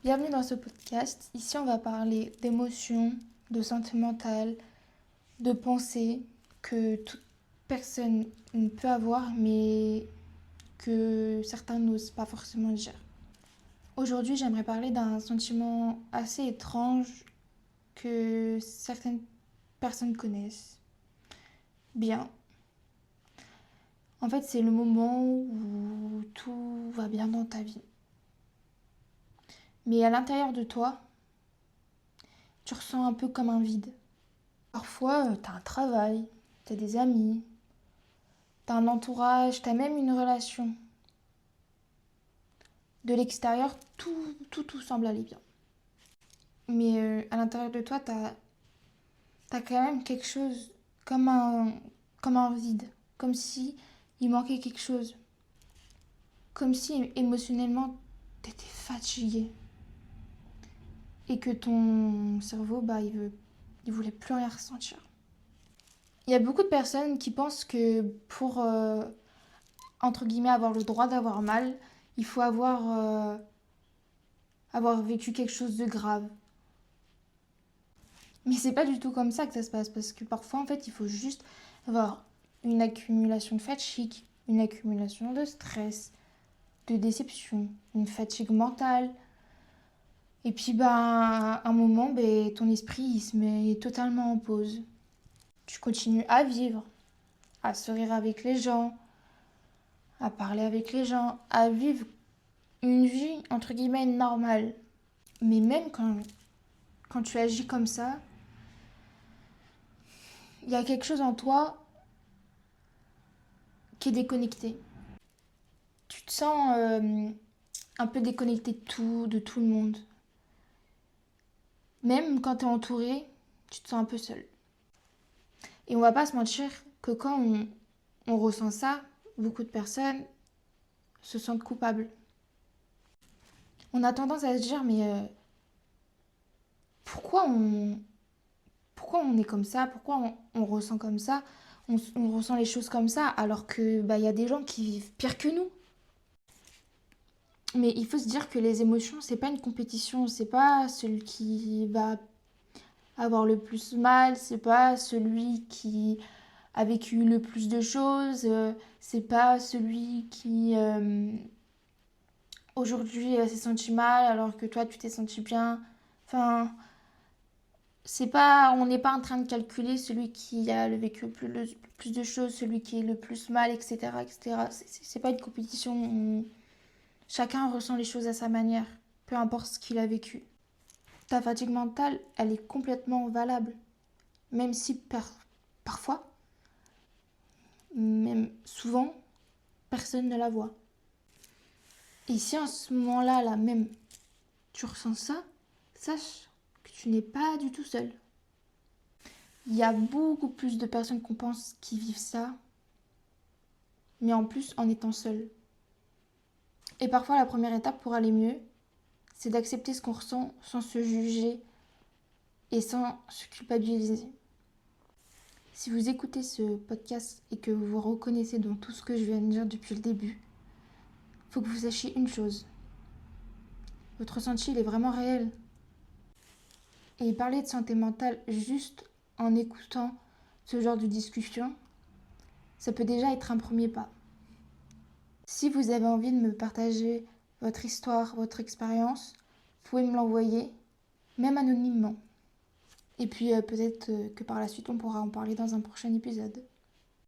Bienvenue dans ce podcast. Ici, on va parler d'émotions, de santé mentale, de pensées que toute personne peut avoir, mais que certains n'osent pas forcément dire. Aujourd'hui, j'aimerais parler d'un sentiment assez étrange que certaines personnes connaissent bien. En fait, c'est le moment où tout va bien dans ta vie. Mais à l'intérieur de toi, tu ressens un peu comme un vide. Parfois, t'as un travail, t'as des amis, t'as un entourage, t'as même une relation. De l'extérieur, tout semble aller bien. Mais à l'intérieur de toi, t'as quand même quelque chose comme un vide. Comme si il manquait quelque chose. Comme si émotionnellement, t'étais fatigué. Et que ton cerveau, il voulait plus rien ressentir. Il y a beaucoup de personnes qui pensent que pour entre guillemets, avoir le droit d'avoir mal, il faut avoir vécu quelque chose de grave. Mais c'est pas du tout comme ça que ça se passe, parce que parfois, en fait, il faut juste avoir une accumulation de fatigue, une accumulation de stress, de déception, une fatigue mentale. Et puis, à un moment, ton esprit, il se met totalement en pause. Tu continues à vivre, à sourire avec les gens, à parler avec les gens, à vivre une vie, entre guillemets, normale. Mais même quand tu agis comme ça, il y a quelque chose en toi qui est déconnecté. Tu te sens un peu déconnecté de tout le monde. Même quand tu es entouré, tu te sens un peu seul. Et on va pas se mentir que quand on ressent ça, beaucoup de personnes se sentent coupables. On a tendance à se dire, mais pourquoi on, pourquoi on est comme ça? Pourquoi on ressent comme ça? On ressent les choses comme ça alors que y a des gens qui vivent pire que nous. Mais il faut se dire que les émotions, c'est pas une compétition, c'est pas celui qui va avoir le plus mal, c'est pas celui qui a vécu le plus de choses, c'est pas celui qui aujourd'hui s'est senti mal alors que toi tu t'es senti bien. Enfin, c'est pas, on n'est pas en train de calculer celui qui a vécu le plus de choses, celui qui est le plus mal, etc., etc. C'est pas une compétition. Chacun ressent les choses à sa manière, peu importe ce qu'il a vécu. Ta fatigue mentale, elle est complètement valable. Même si parfois, même souvent, personne ne la voit. Et si en ce moment-là, là même, tu ressens ça, sache que tu n'es pas du tout seul. Il y a beaucoup plus de personnes qu'on pense qui vivent ça, mais en plus en étant seul. Et parfois, la première étape pour aller mieux, c'est d'accepter ce qu'on ressent sans se juger et sans se culpabiliser. Si vous écoutez ce podcast et que vous vous reconnaissez dans tout ce que je viens de dire depuis le début, il faut que vous sachiez une chose. Votre ressenti, il est vraiment réel. Et parler de santé mentale juste en écoutant ce genre de discussion, ça peut déjà être un premier pas. Si vous avez envie de me partager votre histoire, votre expérience, vous pouvez me l'envoyer, même anonymement. Et puis peut-être que par la suite, on pourra en parler dans un prochain épisode.